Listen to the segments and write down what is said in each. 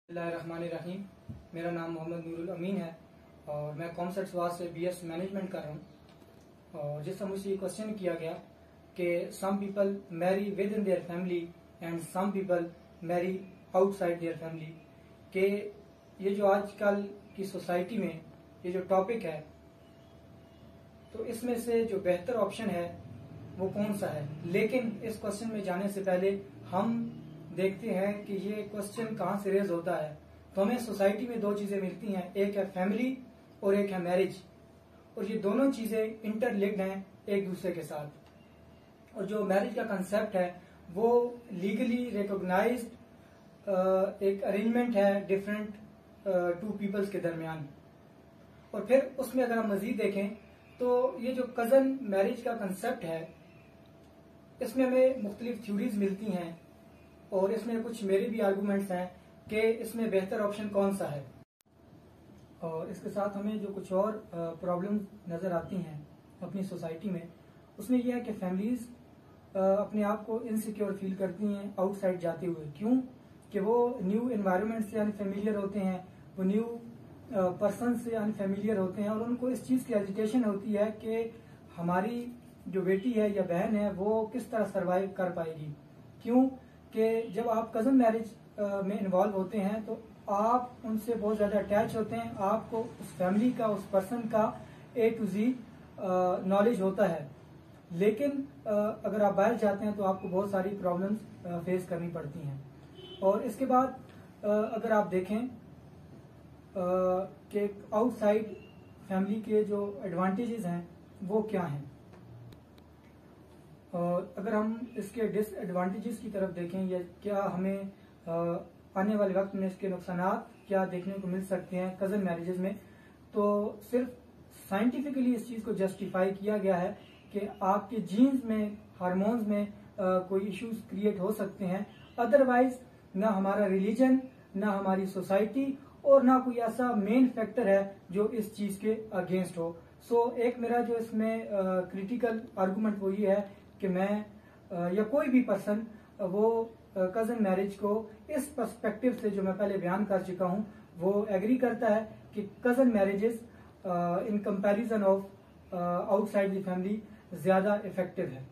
बिस्मिल्लाहिर्रहमानिर्रहीम। मेरा नाम मोहम्मद नूरुल अमीन है और मैं कॉमर्स वास से BS मैनेजमेंट कर रहा हूँ। और जिससे मुझसे ये क्वेश्चन किया गया कि some people marry within their family and some people marry outside their family, कि ये जो आजकल की सोसाइटी में ये जो टॉपिक है, तो इसमें से जो बेहतर ऑप्शन है वो कौन सा है। लेकिन इस क्वेश्चन में जाने से पहले हम देखते हैं कि ये क्वेश्चन कहाँ से रेज होता है। तो हमें सोसाइटी में दो चीजें मिलती हैं, एक है फैमिली और एक है मैरिज, और ये दोनों चीजें इंटरलिंक्ड हैं एक दूसरे के साथ। और जो मैरिज का कंसेप्ट है वो लीगली रिकॉग्नाइज्ड एक अरेंजमेंट है डिफरेंट टू पीपल्स के दरमियान। और फिर उसमें अगर हम मजीद देखें तो ये जो कजन मैरिज का कंसेप्ट है, इसमें हमें मुख्तलिफ थ्योरीज मिलती हैं और इसमें कुछ मेरे भी आर्गूमेंट्स हैं कि इसमें बेहतर ऑप्शन कौन सा है। और इसके साथ हमें जो कुछ और प्रॉब्लम्स नजर आती हैं अपनी सोसाइटी में, उसमें यह है कि फैमिलीज अपने आप को इनसिक्योर फील करती हैं आउटसाइड जाते हुए। क्यों? कि वो न्यू एनवायरनमेंट से अनफेमिलियर होते हैं, वो न्यू पर्सन से अनफेमिलियर होते हैं और उनको इस चीज की एजिटेशन होती है कि हमारी जो बेटी है या बहन है वो किस तरह सरवाइव कर पाएगी। क्यों? कि जब आप कजन मैरिज में इन्वॉल्व होते हैं तो आप उनसे बहुत ज्यादा अटैच होते हैं, आपको उस फैमिली का, उस पर्सन का A to Z नॉलेज होता है। लेकिन अगर आप बाहर जाते हैं तो आपको बहुत सारी प्रॉब्लम्स फेस करनी पड़ती हैं। और इसके बाद अगर आप देखें कि आउटसाइड फैमिली के जो एडवांटेजेस हैं वो क्या हैं, और अगर हम इसके डिसएडवांटेजेस की तरफ देखें या क्या हमें आने वाले वक्त में इसके नुकसानात क्या देखने को मिल सकते हैं कजन मैरिजेस में, तो सिर्फ साइंटिफिकली इस चीज को जस्टिफाई किया गया है कि आपके जीन्स में, हार्मोन्स में कोई इश्यूज क्रिएट हो सकते हैं। अदरवाइज ना हमारा रिलीजन, ना हमारी सोसाइटी और ना कोई ऐसा मेन फैक्टर है जो इस चीज के अगेंस्ट हो। सो एक मेरा जो इसमें क्रिटिकल आर्गूमेंट वो ये है कि मैं या कोई भी पर्सन वो कजन मैरिज को इस पर्सपेक्टिव से जो मैं पहले बयान कर चुका हूं वो एग्री करता है कि cousin marriages in comparison of outside the family ज्यादा इफेक्टिव है।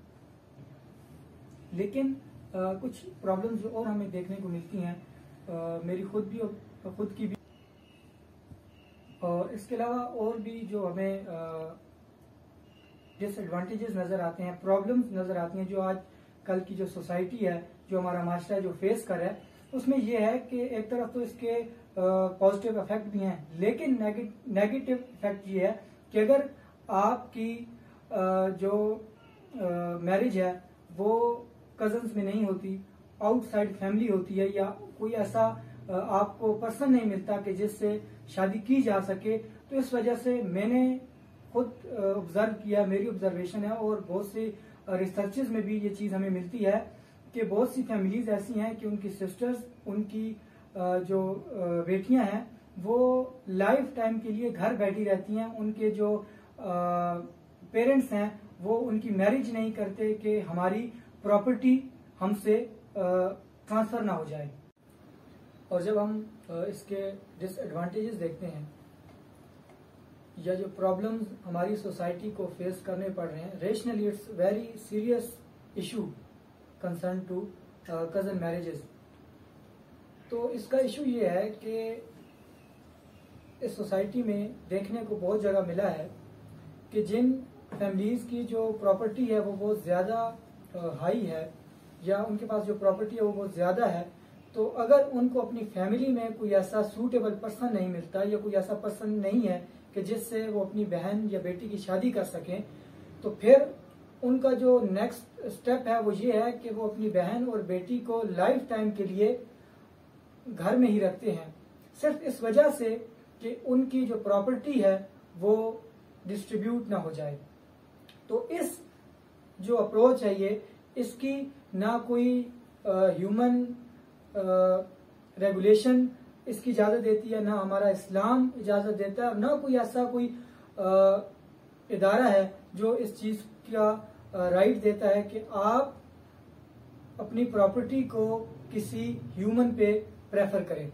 लेकिन कुछ प्रॉब्लम्स और हमें देखने को मिलती हैं, मेरी खुद की भी, और इसके अलावा और भी जो हमें डिसएडवांटेजेस नजर आते हैं, प्रॉब्लम्स नजर आती हैं जो आज कल की जो सोसाइटी है, जो हमारा माशरा जो फेस कर रहा है, उसमें यह है कि एक तरफ तो इसके पॉजिटिव इफेक्ट भी हैं, लेकिन नेगेटिव इफेक्ट ये है कि अगर आपकी जो मैरिज है वो कजन्स में नहीं होती, आउटसाइड फैमिली होती है, या कोई ऐसा आपको पर्सन नहीं मिलता कि जिससे शादी की जा सके, तो इस वजह से मैंने खुद ऑब्जर्व किया, मेरी ऑब्जर्वेशन है और बहुत सी रिसर्चेज में भी ये चीज हमें मिलती है कि बहुत सी फैमिलीज ऐसी हैं कि उनकी सिस्टर्स, उनकी जो बेटियां हैं वो लाइफ टाइम के लिए घर बैठी रहती हैं। उनके जो पेरेंट्स हैं वो उनकी मैरिज नहीं करते कि हमारी प्रॉपर्टी हमसे ट्रांसफर ना हो जाए। और जब हम इसके डिसएडवांटेजेस देखते हैं या जो प्रॉब्लम्स हमारी सोसाइटी को फेस करने पड़ रहे हैं, rationally it's very serious issue concern to cousin marriages. तो इसका इशू ये है कि इस सोसाइटी में देखने को बहुत जगह मिला है कि जिन फैमिलीज की जो प्रॉपर्टी है वो बहुत ज्यादा हाई है, या उनके पास जो प्रॉपर्टी है वो बहुत ज्यादा है, तो अगर उनको अपनी फैमिली में कोई ऐसा सूटेबल पर्सन नहीं मिलता या कोई ऐसा पर्सन नहीं है कि जिससे वो अपनी बहन या बेटी की शादी कर सकें, तो फिर उनका जो नेक्स्ट स्टेप है वो ये है कि वो अपनी बहन और बेटी को लाइफ टाइम के लिए घर में ही रखते हैं, सिर्फ इस वजह से कि उनकी जो प्रॉपर्टी है वो डिस्ट्रीब्यूट ना हो जाए। तो इस जो अप्रोच है ये, इसकी ना कोई ह्यूमन रेगुलेशन इसकी इजाजत देती है, ना हमारा इस्लाम इजाजत देता है, ना कोई ऐसा कोई इदारा है जो इस चीज का राइट देता है कि आप अपनी प्रॉपर्टी को किसी ह्यूमन पे प्रेफर करें।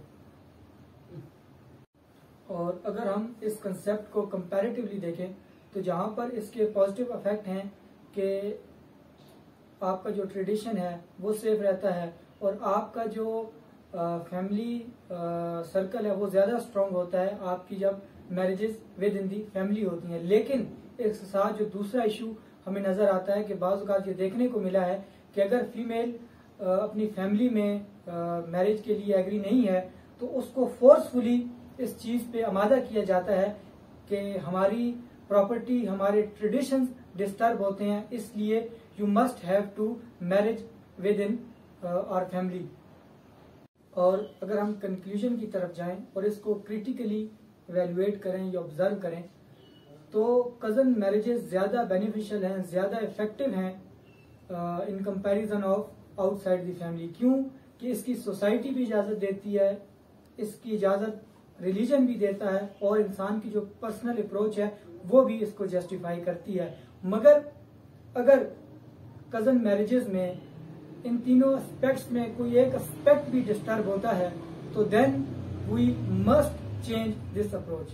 اور اگر ہم اس کنسیپٹ کو کمپیریٹیولی دیکھیں تو جہاں پر اس کے پازیٹیو افیکٹ ہیں کہ آپ کا جو ٹریڈیشن ہے وہ سیف رہتا ہے اور آپ کا جو فیملی سرکل ہے وہ زیادہ اسٹرانگ ہوتا ہے آپ کی جب marriages with in the family ہوتی ہیں. لیکن اس کے ساتھ جو دوسرا ایشو ہمیں نظر آتا ہے کہ بعض اوقات یہ دیکھنے کو ملا ہے کہ اگر فیمیل اپنی فیملی میں میرج کے لیے ایگری نہیں ہے تو اس کو فورسفلی اس چیز پہ آمادہ کیا جاتا ہے کہ ہماری پراپرٹی ہمارے ٹریڈیشنز ڈسٹرب ہوتے ہیں, اس لیے you must have to marriage within our family. اور اگر ہم کنکلوژن کی طرف جائیں اور اس کو کریٹیکلی ایویلویٹ کریں یا آبزرو کریں تو کزن میرجز زیادہ بینیفیشل ہیں, زیادہ افیکٹو ہیں in comparison of out side the family. کیوں کہ اس کی سوسائٹی بھی اجازت دیتی ہے, اس کی اجازت ریلیجن بھی دیتا ہے اور انسان کی جو پرسنل اپروچ ہے وہ بھی اس کو جسٹیفائی کرتی ہے. مگر اگر کزن میرجز میں ان تینوں اسپیکٹس میں کوئی ایک اسپیکٹ بھی ڈسٹرب ہوتا ہے تو then we must change this approach.